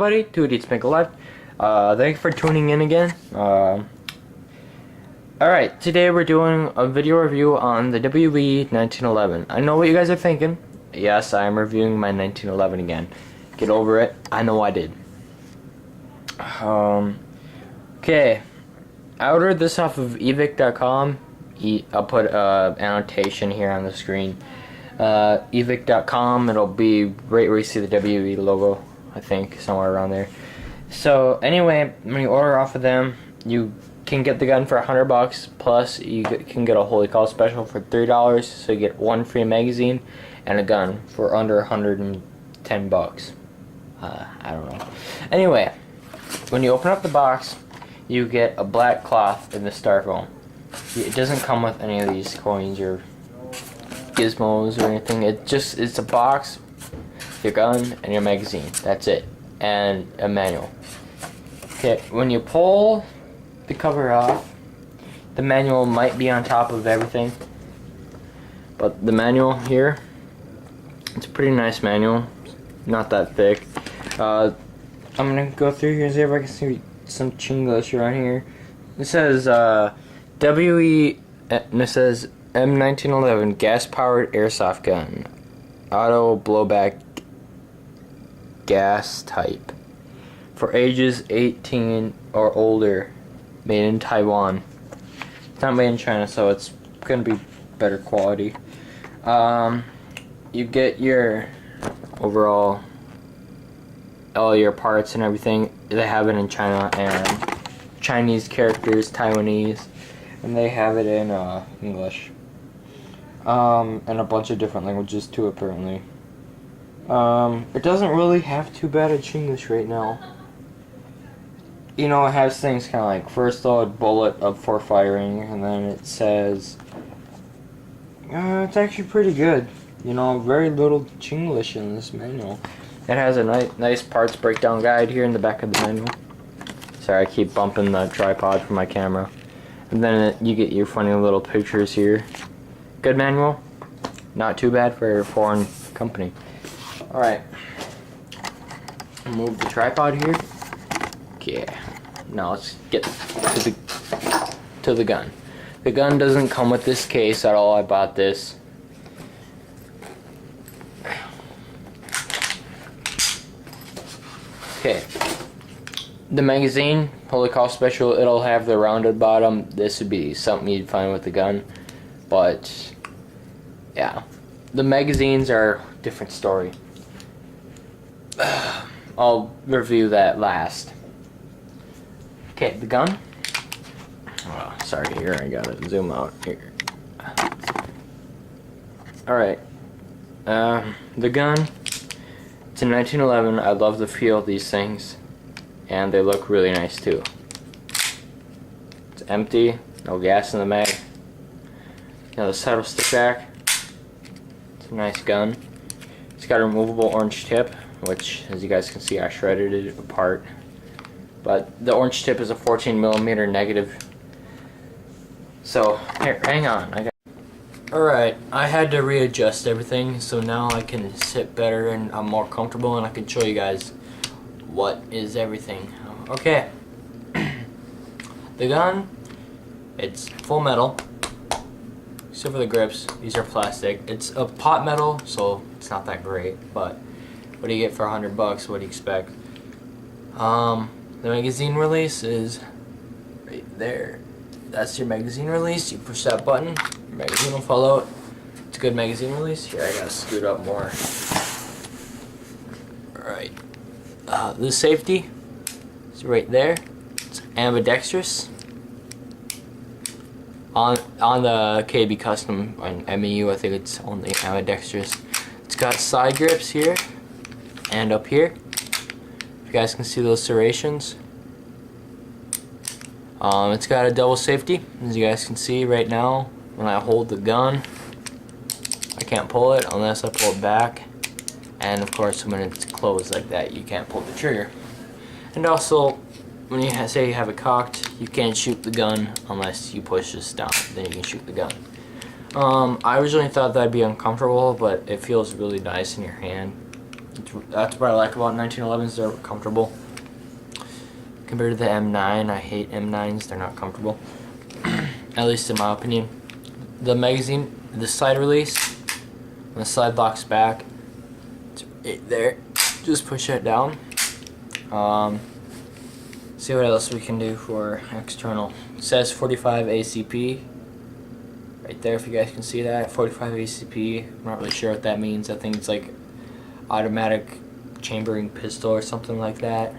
everybody, 2 Idiots Make a Life. Thank you for tuning in again. Alright, today we're doing a video review on the WE 1911. I know what you guys are thinking. Yes, I am reviewing my 1911 again. Get over it. I know I did. Okay. I ordered this off of evic.com. I'll put an annotation here on the screen. evic.com, it'll be right where you see the WE logo, I think, somewhere around there. So anyway, when you order off of them, you can get the gun for $100, plus you can get a Holy Call special for $3, so you get 1 free magazine and a gun for under $110. I don't know. Anyway, when you open up the box, you get a black cloth in the styrofoam. It doesn't come with any of these coins or gizmos or anything. It's a box, your gun, and your magazine. That's it. And a manual. Okay, when you pull the cover off, the manual might be on top of everything. But the manual here, it's a pretty nice manual. Not that thick. I'm gonna go through here and see if I can see some Chinglish around here. It says WE, and it says M1911 gas-powered airsoft gun, auto blowback gas type, for ages 18 or older, made in Taiwan. It's not made in China, so it's gonna be better quality. You get your overall, all your parts and everything. They have it in China and Chinese characters, Taiwanese, and they have it in English. And a bunch of different languages too, apparently. It doesn't really have too bad a Chinglish right now. You know, it has things kind of like first load, bullet up for firing, and then it says, it's actually pretty good. You know, very little Chinglish in this manual. It has a nice parts breakdown guide here in the back of the manual. Sorry, I keep bumping the tripod for my camera. And then you get your funny little pictures here. Good manual. Not too bad for a foreign company. Alright. Move the tripod here. Okay. Now let's get to the gun. The gun doesn't come with this case at all. I bought this. Okay. The magazine, Holy Call special, it'll have the rounded bottom. This would be something you'd find with the gun. But yeah, the magazines are a different story. I'll review that last. Okay, the gun. Oh, sorry, here I gotta zoom out here. Alright. The gun. It's a 1911. I love the feel of these things. And they look really nice too. It's empty, no gas in the mag. Now the saddle stick back. It's a nice gun. It's got a removable orange tip, which, as you guys can see, I shredded it apart. But the orange tip is a 14mm negative. So, here, hang on. Alright, I had to readjust everything, so now I can sit better and I'm more comfortable and I can show you guys what is everything. Okay. The gun, it's full metal. Except for the grips, these are plastic. It's a pot metal, so it's not that great, but what do you get for $100? What do you expect? The magazine release is right there. That's your magazine release. You push that button, your magazine will fall out. It's a good magazine release. Here, I gotta scoot up more. Alright. The safety is right there. It's ambidextrous. On the KB Custom on MEU, I think it's only ambidextrous. It's got side grips here and up here. If you guys can see those serrations. It's got a double safety, as you guys can see right now. When I hold the gun, I can't pull it unless I pull it back. And of course, when it's closed like that, you can't pull the trigger. And also, when you say you have it cocked, you can't shoot the gun unless you push this down. Then you can shoot the gun. I originally thought that'd be uncomfortable, but it feels really nice in your hand. That's what I like about 1911s. They're comfortable. Compared to the M9, I hate M9s. They're not comfortable. At least in my opinion. The magazine, the side release, when the slide locks back, it's right there. Just push it down. See what else we can do for external. It says 45 ACP. Right there, if you guys can see that. 45 ACP. I'm not really sure what that means. I think it's like automatic chambering pistol or something like that.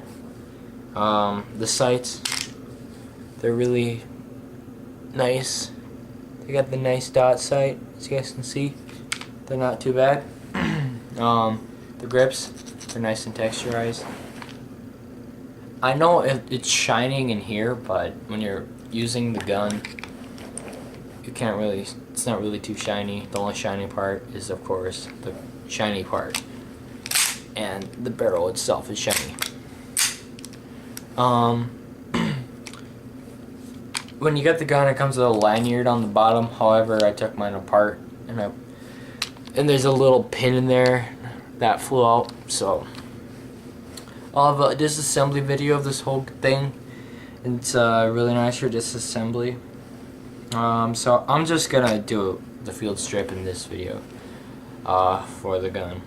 The sights, they're really nice. They got the nice dot sight, as you guys can see. They're not too bad. The grips, they're nice and texturized. I know it's shining in here, but when you're using the gun, you can't really, it's not really too shiny. The only shiny part is, of course, the shiny part. And the barrel itself is shiny. When you get the gun, it comes with a lanyard on the bottom. However, I took mine apart, and there's a little pin in there that flew out. So I'll have a disassembly video of this whole thing. It's really nice for disassembly. So I'm just gonna do the field strip in this video for the gun.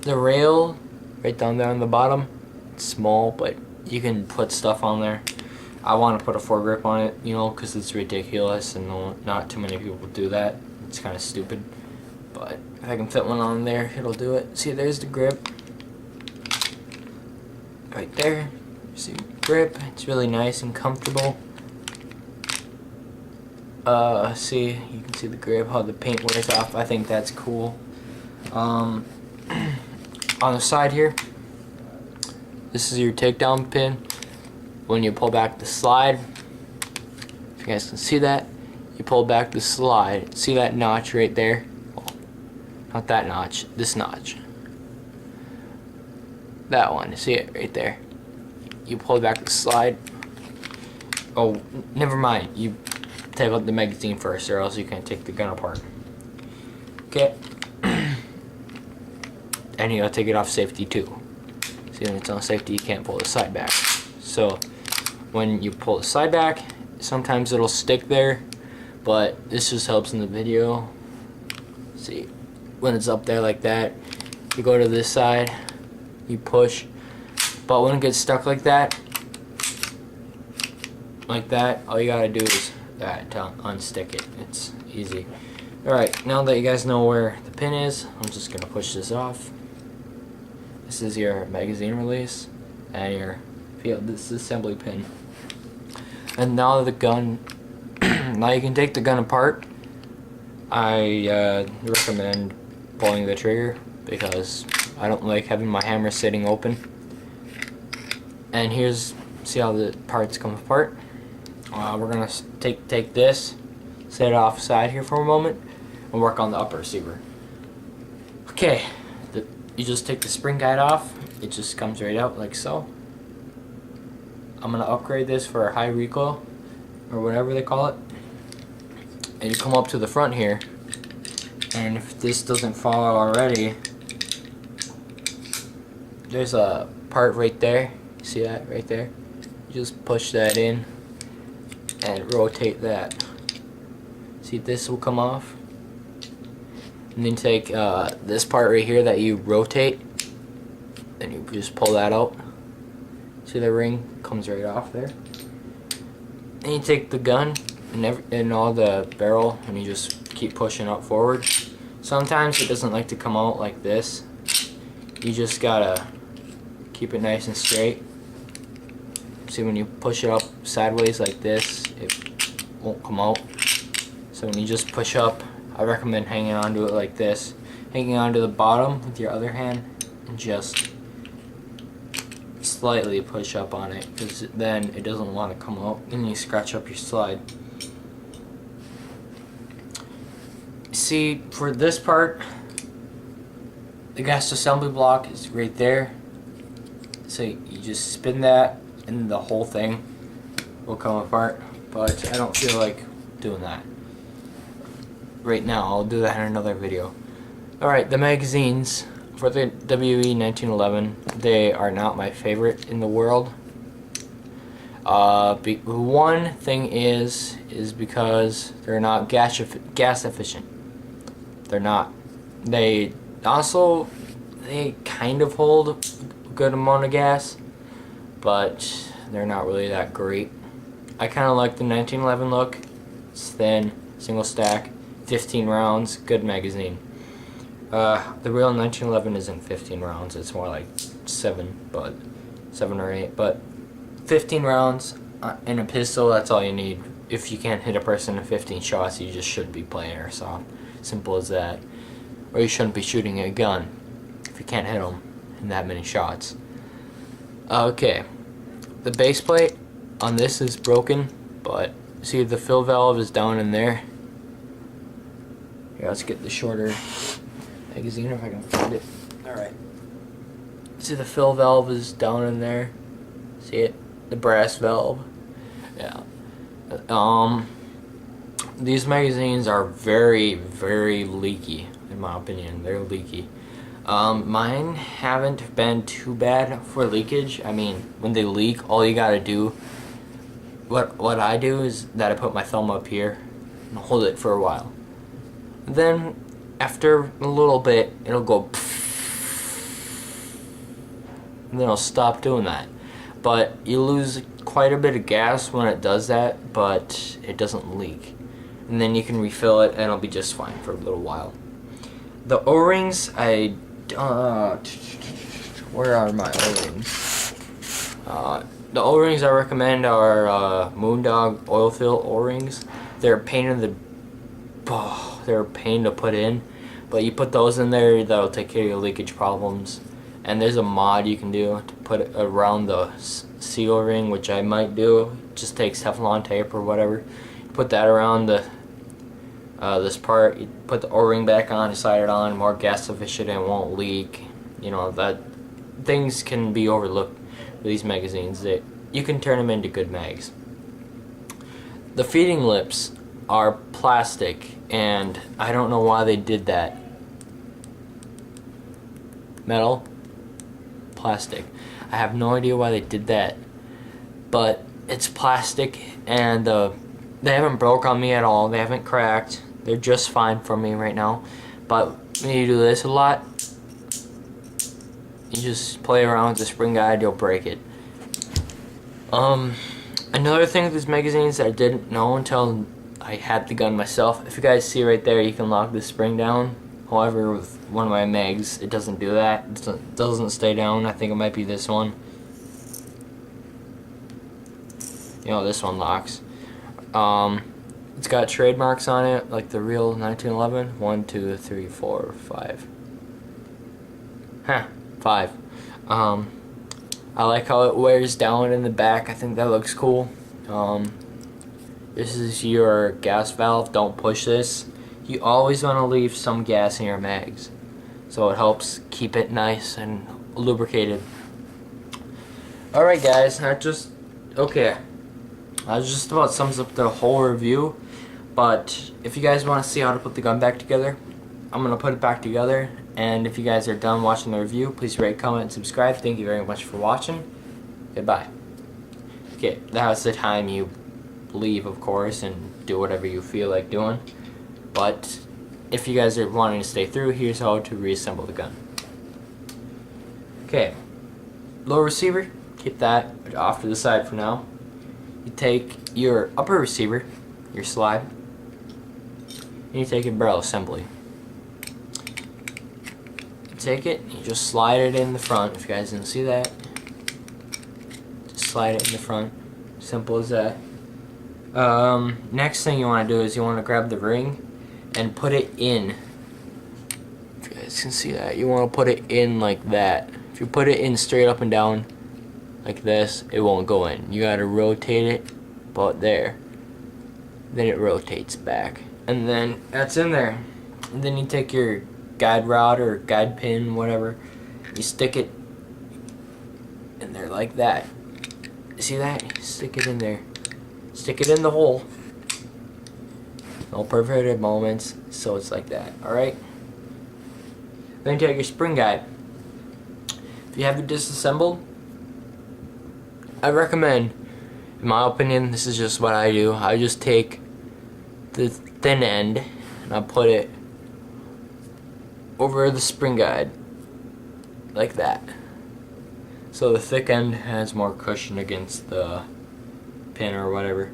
The rail right down there on the bottom, it's small, but you can put stuff on there. I want to put a foregrip on it, you know, because it's ridiculous and not too many people do that. It's kind of stupid, but if I can fit one on there, it'll do it. See, there's the grip right there. See, grip, it's really nice and comfortable. See, you can see the grip, how the paint wears off. I think that's cool. On the side here, this is your takedown pin. When you pull back the slide, if you guys can see that, you pull back the slide. See that notch right there? Well, not that notch, this notch. That one, see it right there? You pull back the slide. Oh, never mind. You take out the magazine first, or else you can't take the gun apart. Okay. And you gotta take it off safety too. See, when it's on safety, you can't pull the side back. So when you pull the side back, sometimes it'll stick there, but this just helps in the video. See, when it's up there like that, you go to this side, you push, but when it gets stuck like that, all you gotta do is that to unstick it. It's easy. Alright, now that you guys know where the pin is, I'm just gonna push this off. This is your magazine release and your field disassembly pin. And now the gun, now you can take the gun apart. I recommend pulling the trigger because I don't like having my hammer sitting open. And here's, see how the parts come apart. We're gonna take this, set it offside here for a moment, and work on the upper receiver. Okay, you just take the spring guide off. It just comes right out like so. I'm gonna upgrade this for a high recoil, or whatever they call it. And you come up to the front here, and if this doesn't fall out already, there's a part right there. You see that right there? You just push that in and rotate that. See, this will come off. And then take this part right here that you rotate, and you just pull that out. See, the ring comes right off there. And you take the gun and all the barrel, and you just keep pushing up forward. Sometimes it doesn't like to come out like this. You just gotta keep it nice and straight. See, when you push it up sideways like this, it won't come out. So when you just push up, I recommend hanging onto it like this. Hanging onto the bottom with your other hand, and just slightly push up on it, because then it doesn't want to come out and you scratch up your slide. See, for this part, the gas assembly block is right there. So you just spin that and the whole thing will come apart, but I don't feel like doing that right now. I'll do that in another video. Alright, the magazines for the WE 1911, they are not my favorite in the world. One thing is because they're not gas efficient. They're not. They kind of hold a good amount of gas, but they're not really that great. I kind of like the 1911 look. It's thin, single stack, 15 rounds, good magazine. The real 1911 isn't 15 rounds, it's more like 7 or 8, but 15 rounds in a pistol, that's all you need. If you can't hit a person in 15 shots, you just shouldn't be playing airsoft. Simple as that. Or you shouldn't be shooting a gun if you can't hit them in that many shots. Okay, the base plate on this is broken, but see the fill valve is down in there. Here, let's get the shorter magazine if I can find it. Alright. See the fill valve is down in there. See it? The brass valve. Yeah. These magazines are very, very leaky, in my opinion. They're leaky. Mine haven't been too bad for leakage. I mean, when they leak, all you gotta do, what I do is that I put my thumb up here and hold it for a while. Then, after a little bit, it'll go and then it'll stop doing that. But you lose quite a bit of gas when it does that, but it doesn't leak. And then you can refill it and it'll be just fine for a little while. The O-rings, where are my O-rings? The O-rings I recommend are Moondog oil fill O-rings. They're a pain in the... they're a pain to put in. But you put those in there, that'll take care of your leakage problems. And there's a mod you can do to put it around the seal ring, which I might do. It just takes Teflon tape or whatever. You put that around the this part. You put the O-ring back on, you slide it on, more gas efficient and it won't leak. You know, that things can be overlooked with these magazines. You can turn them into good mags. The feeding lips are plastic, and I don't know why they did that. Metal, plastic. I have no idea why they did that, but it's plastic, and they haven't broke on me at all. They haven't cracked. They're just fine for me right now. But when you do this a lot, you just play around with the spring guide, you'll break it. Another thing with these magazines that I didn't know until I had the gun myself. If you guys see right there, you can lock the spring down. However, with one of my mags, it doesn't do that. It doesn't stay down. I think it might be this one. You know, this one locks. It's got trademarks on it, like the real 1911. 1, 2, 3, 4, 5. Huh, 5. I like how it wears down in the back. I think that looks cool. This is your gas valve. Don't push this. You always want to leave some gas in your mags, so it helps keep it nice and lubricated. Alright guys, that just about sums up the whole review. But if you guys want to see how to put the gun back together, I'm going to put it back together. And if you guys are done watching the review, please rate, comment, and subscribe. Thank you very much for watching. Goodbye. Okay, that was the time you leave, of course, and do whatever you feel like doing. But if you guys are wanting to stay through, here's how to reassemble the gun. Okay, low receiver, keep that off to the side for now. You take your upper receiver, your slide, and you take your barrel assembly. You take it, and you just slide it in the front. If you guys didn't see that, just slide it in the front. Simple as that. Next thing you want to do is you want to grab the ring and put it in. If you guys can see that, you want to put it in like that. If you put it in straight up and down like this, it won't go in. You gotta rotate it about there. Then it rotates back, and then that's in there. And then you take your guide rod or guide pin, whatever, you stick it in there like that. See that? Stick it in there. Stick it in the hole. No perverted moments, so it's like that, alright? Then you take your spring guide. If you have it disassembled, I recommend, in my opinion, this is just what I do. I just take the thin end and I put it over the spring guide like that. So the thick end has more cushion against the pin or whatever.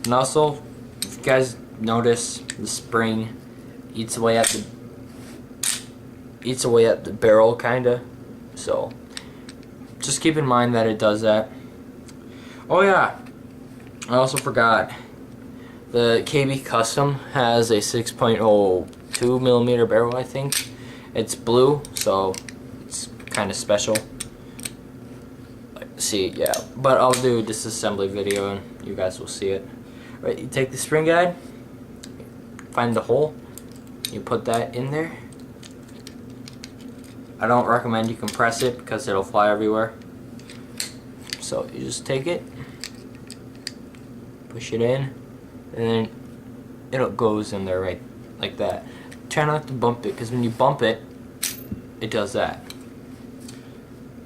And also, if you guys notice, the spring eats away at the barrel kinda. So just keep in mind that it does that. Oh yeah, I also forgot. The KB Custom has a 6.02 millimeter barrel, I think. It's blue, so it's kind of special. See, yeah, but I'll do a disassembly video and you guys will see it. Right, you take the spring guide, find the hole, you put that in there. I don't recommend you compress it because it'll fly everywhere. So you just take it, push it in, and then it goes in there right like that. Try not to bump it, because when you bump it, it does that.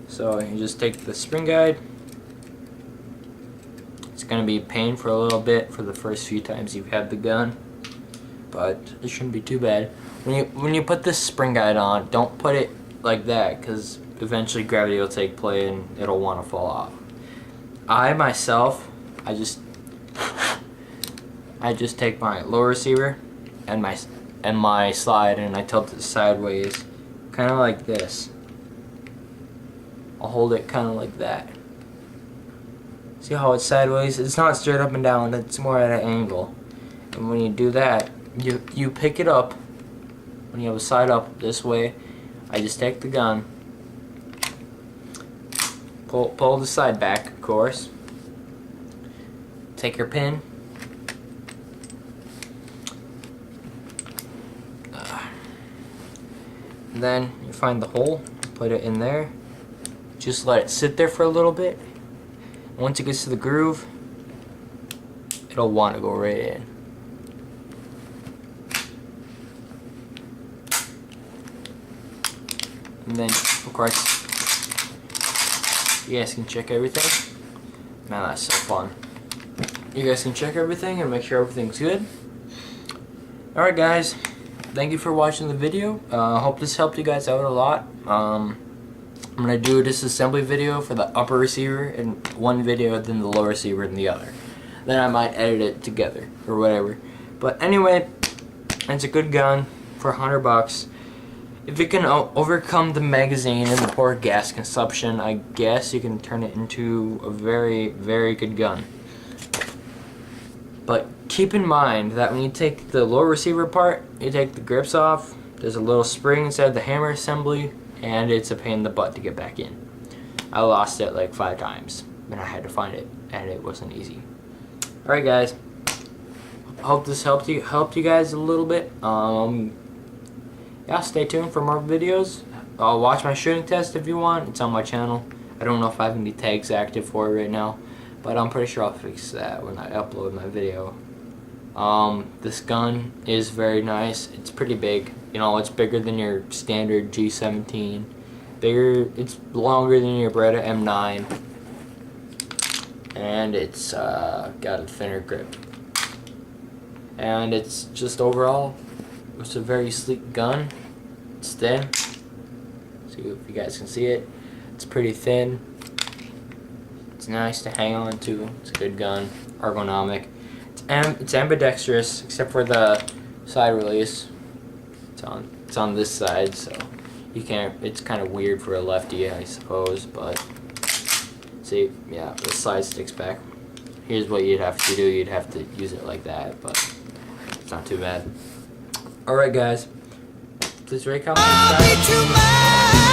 So you just take the spring guide. It's going to be a pain for a little bit for the first few times you've had the gun, but it shouldn't be too bad. When you put this spring guide on, don't put it like that, because eventually gravity will take play and it'll want to fall off. I myself, I just take my lower receiver and my slide and I tilt it sideways, kind of like this. I'll hold it kind of like that. See how it's sideways? It's not straight up and down, it's more at an angle. And when you do that, you pick it up. When you have a side up this way, I just take the gun, pull the side back, of course. Take your pin. And then you find the hole, put it in there. Just let it sit there for a little bit. Once it gets to the groove, it'll want to go right in. And then, of course, you guys can check everything. Man, that's so fun. You guys can check everything and make sure everything's good. Alright guys, thank you for watching the video. I hope this helped you guys out a lot. I'm going to do a disassembly video for the upper receiver in one video, then the lower receiver in the other. Then I might edit it together or whatever. But anyway, it's a good gun for $100. If it can overcome the magazine and the poor gas consumption, I guess you can turn it into a very, very good gun. But keep in mind that when you take the lower receiver part, you take the grips off, there's a little spring inside the hammer assembly, and it's a pain in the butt to get back in. I lost it like 5 times, and I had to find it, and it wasn't easy. Alright guys, I hope this helped you guys a little bit. Yeah, stay tuned for more videos. Watch my shooting test if you want. It's on my channel. I don't know if I have any tags active for it right now, but I'm pretty sure I'll fix that when I upload my video. This gun is very nice. It's pretty big. You know, it's bigger than your standard G17. Bigger. It's longer than your Beretta M9, and it's got a thinner grip. And it's just overall, it's a very sleek gun. It's thin. See if you guys can see it. It's pretty thin. It's nice to hang on to. It's a good gun. Ergonomic. It's ambidextrous except for the side release. It's on this side, so you can't. It's kind of weird for a lefty, I suppose. But see, yeah, the side sticks back. Here's what you'd have to do. You'd have to use it like that, but it's not too bad. Alright guys, please rate, comment, subscribe.